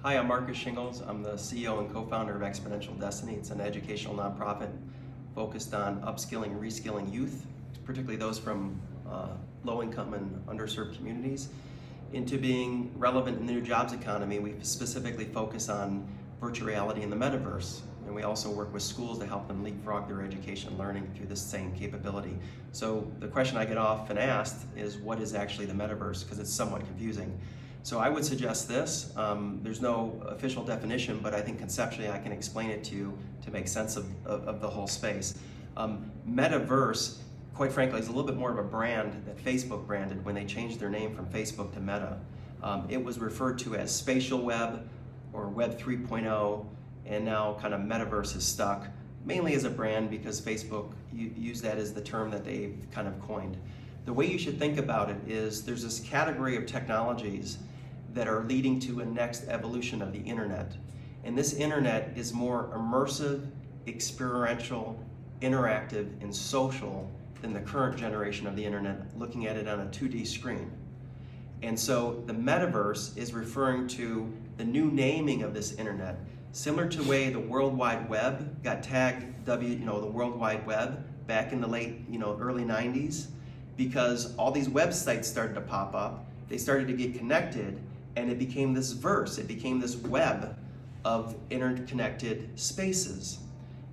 Hi, I'm Marcus Shingles. I'm the CEO and co-founder of Exponential Destiny. It's an educational nonprofit focused on upskilling and reskilling youth, particularly those from low-income and underserved communities, into being relevant in the new jobs economy. We specifically focus on virtual reality and the Metaverse, and we also work with schools to help them leapfrog their education and learning through this same capability. So the question I get often asked is, what is actually the Metaverse? Because it's somewhat confusing. So I would suggest this. There's no official definition, but I think conceptually I can explain it to you to make sense of the whole space. Metaverse, quite frankly, is a little bit more of a brand that Facebook branded when they changed their name from Facebook to Meta. It was referred to as spatial web or Web 3.0, and now kind of Metaverse is stuck, mainly as a brand because Facebook used that as the term that they've kind of coined. The way you should think about it is there's this category of technologies that are leading to a next evolution of the internet. And this internet is more immersive, experiential, interactive, and social than the current generation of the internet, looking at it on a 2D screen. And so the Metaverse is referring to the new naming of this internet, similar to the way the World Wide Web got tagged the World Wide Web back in the late, early 90s, because all these websites started to pop up, they started to get connected, and it became this verse, it became this web of interconnected spaces.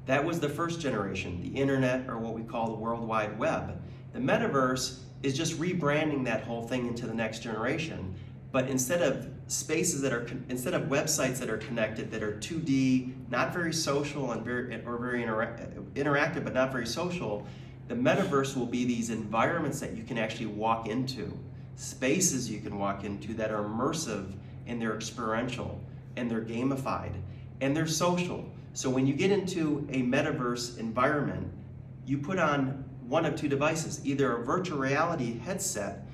That was the first generation, the internet, or what we call the World Wide Web. The Metaverse is just rebranding that whole thing into the next generation, but instead of websites that are connected, that are 2D, not very social and very interactive, but not very social, the Metaverse will be these environments that you can actually walk into, spaces you can walk into that are immersive and they're experiential and they're gamified and they're social. So when you get into a Metaverse environment, you put on one of two devices, either a virtual reality headset.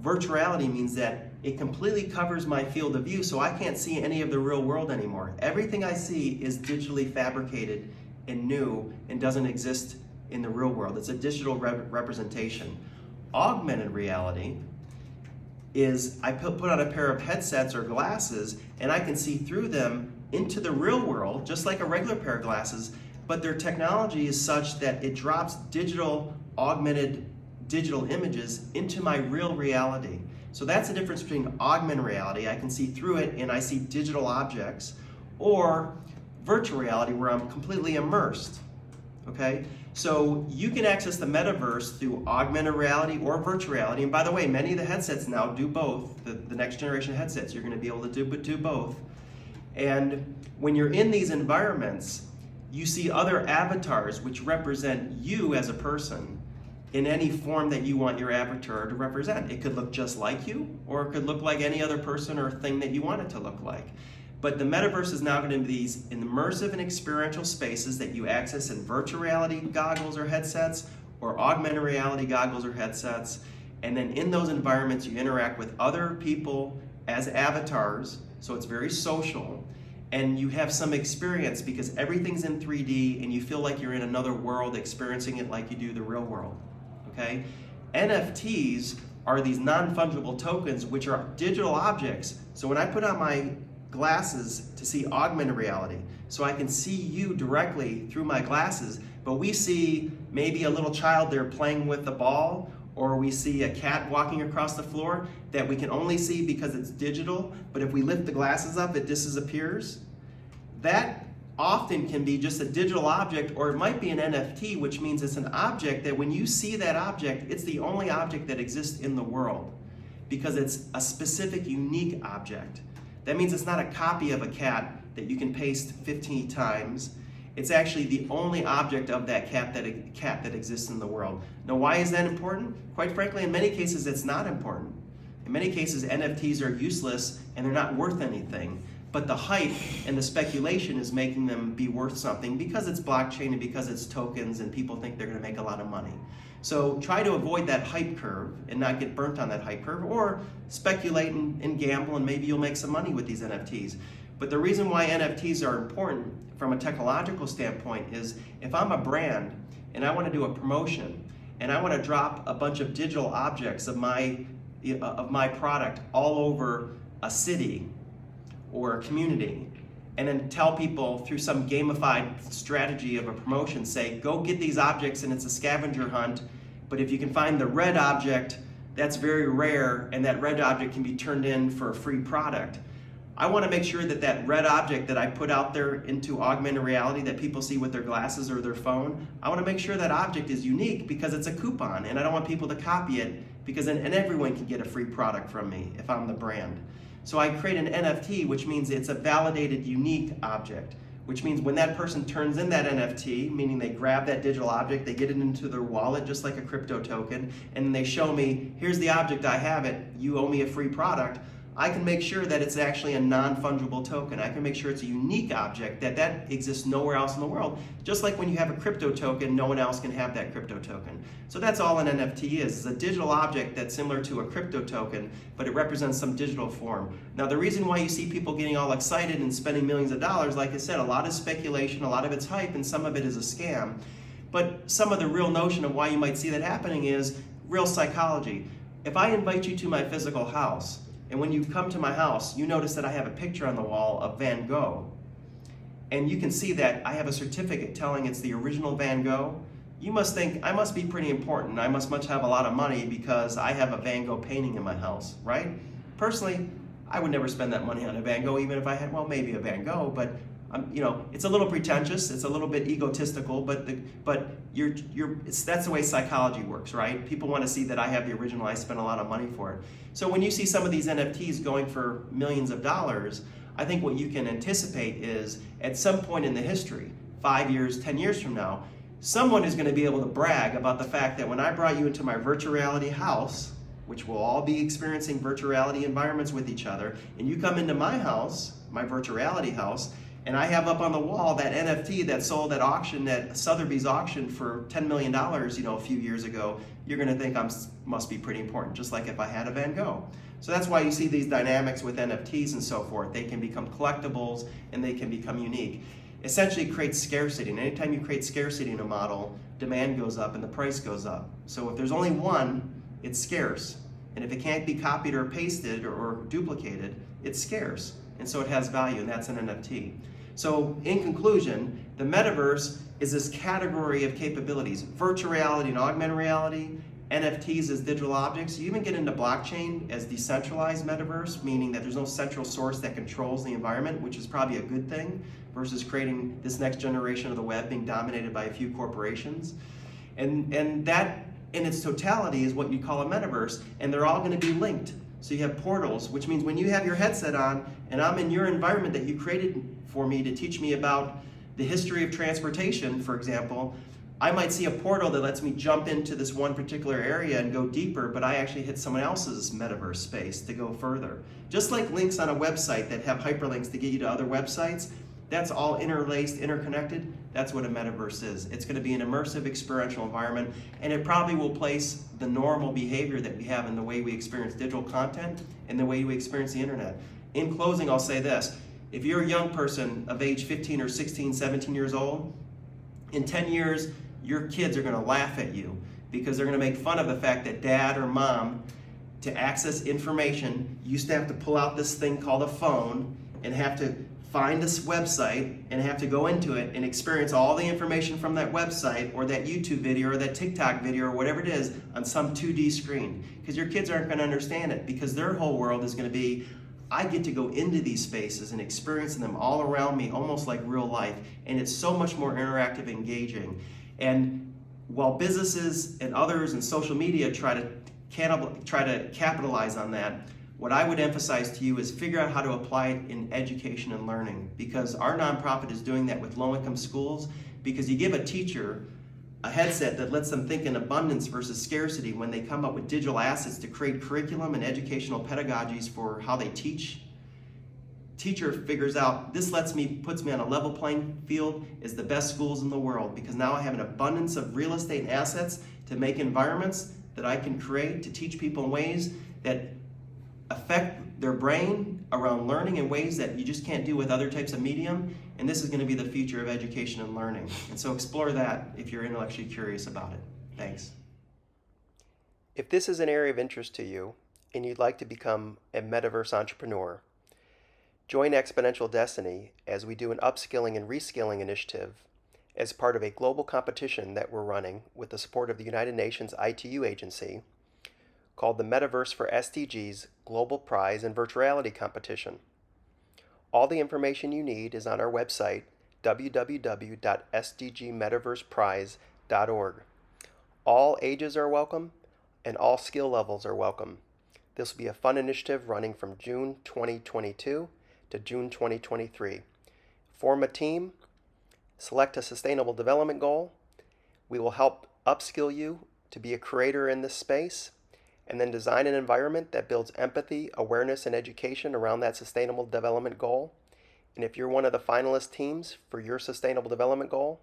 Virtual reality means that it completely covers my field of view, so I can't see any of the real world anymore. Everything I see is digitally fabricated and new and doesn't exist in the real world. It's a digital representation. Augmented reality is I put on a pair of headsets or glasses and I can see through them into the real world, just like a regular pair of glasses, but their technology is such that it drops augmented digital images into my real reality. So that's the difference between augmented reality, I can see through it and I see digital objects, or virtual reality where I'm completely immersed, okay? So you can access the Metaverse through augmented reality or virtual reality. And by the way, many of the headsets now do both. The next generation headsets, you're gonna be able to do both. And when you're in these environments, you see other avatars which represent you as a person in any form that you want your avatar to represent. It could look just like you, or it could look like any other person or thing that you want it to look like. But the Metaverse is now going to be these immersive and experiential spaces that you access in virtual reality goggles or headsets, or augmented reality goggles or headsets. And then in those environments, you interact with other people as avatars, so it's very social. And you have some experience because everything's in 3D and you feel like you're in another world experiencing it like you do the real world, okay? NFTs are these non-fungible tokens which are digital objects. So when I put on my glasses to see augmented reality, so I can see you directly through my glasses, but we see maybe a little child there playing with the ball, or we see a cat walking across the floor that we can only see because it's digital, but if we lift the glasses up, it disappears. That often can be just a digital object, or it might be an NFT, which means it's an object that when you see that object, it's the only object that exists in the world because it's a specific, unique object. That means it's not a copy of a cat that you can paste 15 times. It's actually the only object of that cat that exists in the world. Now, why is that important? Quite frankly, in many cases, it's not important. In many cases, NFTs are useless and they're not worth anything. But the hype and the speculation is making them be worth something because it's blockchain and because it's tokens and people think they're going to make a lot of money. So try to avoid that hype curve and not get burnt on that hype curve, or speculate and gamble and maybe you'll make some money with these NFTs. But the reason why NFTs are important from a technological standpoint is if I'm a brand and I want to do a promotion and I want to drop a bunch of digital objects of my product all over a city, or a community, and then tell people through some gamified strategy of a promotion, say, go get these objects and it's a scavenger hunt, but if you can find the red object, that's very rare, and that red object can be turned in for a free product. I want to make sure that that red object that I put out there into augmented reality that people see with their glasses or their phone, I want to make sure that object is unique because it's a coupon, and I don't want people to copy it because then everyone can get a free product from me if I'm the brand. So I create an NFT, which means it's a validated unique object, which means when that person turns in that NFT, meaning they grab that digital object, they get it into their wallet just like a crypto token, and they show me, here's the object, I have it, you owe me a free product, I can make sure that it's actually a non-fungible token. I can make sure it's a unique object that exists nowhere else in the world. Just like when you have a crypto token, no one else can have that crypto token. So that's all an NFT is. It's a digital object that's similar to a crypto token, but it represents some digital form. Now the reason why you see people getting all excited and spending millions of dollars, like I said, a lot is speculation, a lot of it's hype, and some of it is a scam. But some of the real notion of why you might see that happening is real psychology. If I invite you to my physical house, and when you come to my house, you notice that I have a picture on the wall of Van Gogh. And you can see that I have a certificate telling it's the original Van Gogh. You must think, I must be pretty important. I must have a lot of money because I have a Van Gogh painting in my house, right? Personally, I would never spend that money on a Van Gogh, even if I had, well, maybe a Van Gogh, but it's a little pretentious, it's a little bit egotistical, but that's the way psychology works, right? People want to see that I have the original, I spent a lot of money for it. So when you see some of these NFTs going for millions of dollars, I think what you can anticipate is at some point in the history, 5 years, 10 years from now, someone is going to be able to brag about the fact that when I brought you into my virtual reality house, which we'll all be experiencing virtual reality environments with each other, and you come into my house, my virtual reality house, and I have up on the wall that NFT that sold at auction, at Sotheby's auction for $10 million, a few years ago, you're going to think I must be pretty important, just like if I had a Van Gogh. So that's why you see these dynamics with NFTs and so forth. They can become collectibles and they can become unique. Essentially, it creates scarcity, and anytime you create scarcity in a model, demand goes up and the price goes up. So if there's only one, it's scarce. And if it can't be copied or pasted or duplicated, it's scarce. And so it has value, and that's an NFT. So in conclusion, the metaverse is this category of capabilities. Virtual reality and augmented reality, NFTs as digital objects. You even get into blockchain as decentralized metaverse, meaning that there's no central source that controls the environment, which is probably a good thing, versus creating this next generation of the web being dominated by a few corporations. And that in its totality is what you call a metaverse, and they're all going to be linked. So you have portals, which means when you have your headset on and I'm in your environment that you created for me to teach me about the history of transportation, for example, I might see a portal that lets me jump into this one particular area and go deeper, but I actually hit someone else's metaverse space to go further. Just like links on a website that have hyperlinks to get you to other websites, that's all interlaced, interconnected. That's what a metaverse is. It's going to be an immersive experiential environment, and it probably will place the normal behavior that we have in the way we experience digital content and the way we experience the internet. In closing, I'll say this. If you're a young person of age 15 or 16, 17 years old, in 10 years, your kids are going to laugh at you because they're going to make fun of the fact that dad or mom, to access information, used to have to pull out this thing called a phone and have to find this website and have to go into it and experience all the information from that website or that YouTube video or that TikTok video or whatever it is on some 2D screen. Because your kids aren't going to understand it, because their whole world is going to be, I get to go into these spaces and experiencing them all around me, almost like real life. And it's so much more interactive and engaging. And while businesses and others and social media try to capitalize on that, what I would emphasize to you is figure out how to apply it in education and learning, because our nonprofit is doing that with low-income schools, because you give a teacher a headset that lets them think in abundance versus scarcity when they come up with digital assets to create curriculum and educational pedagogies for how they teach. Teacher figures out, this puts me on a level playing field as the best schools in the world, because now I have an abundance of real estate and assets to make environments that I can create to teach people in ways that affect their brain around learning in ways that you just can't do with other types of medium. And this is going to be the future of education and learning. And so explore that if you're intellectually curious about it. Thanks. If this is an area of interest to you and you'd like to become a metaverse entrepreneur, Join Exponential Destiny as we do an upskilling and reskilling initiative as part of a global competition that we're running with the support of the United Nations ITU agency called the Metaverse for SDGs Global Prize and Virtual Reality Competition. All the information you need is on our website, www.sdgmetaverseprize.org. All ages are welcome and all skill levels are welcome. This will be a fun initiative running from June 2022 to June 2023. Form a team, select a sustainable development goal. We will help upskill you to be a creator in this space, and then design an environment that builds empathy, awareness, and education around that sustainable development goal. And if you're one of the finalist teams for your sustainable development goal,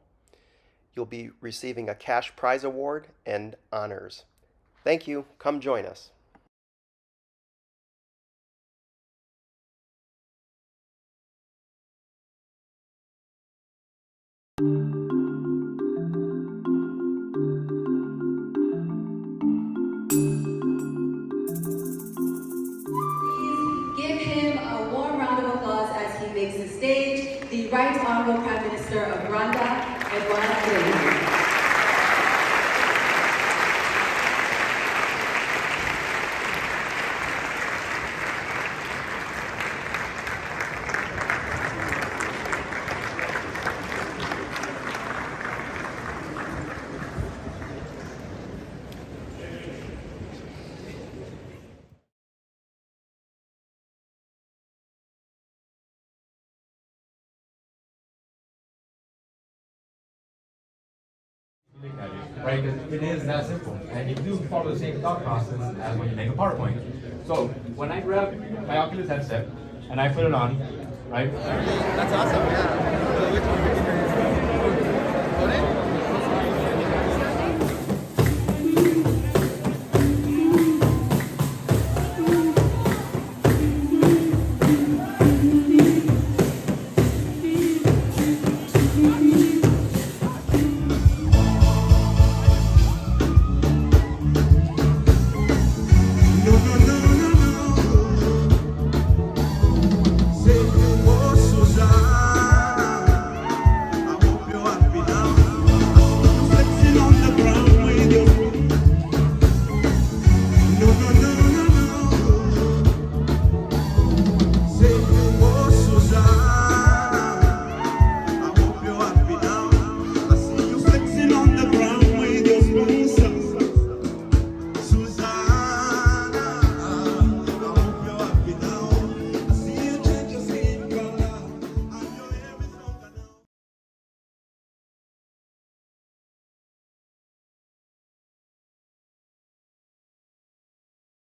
you'll be receiving a cash prize award and honors. Thank you. Come join us. Give him a warm round of applause as he makes the stage, the Right Honorable Prime Minister of Rwanda, Edouard Ngirente. Right? Because it is that simple. And you do follow the same thought process as when you make a PowerPoint. So when I grab my Oculus headset and I put it on, right? That's awesome, yeah.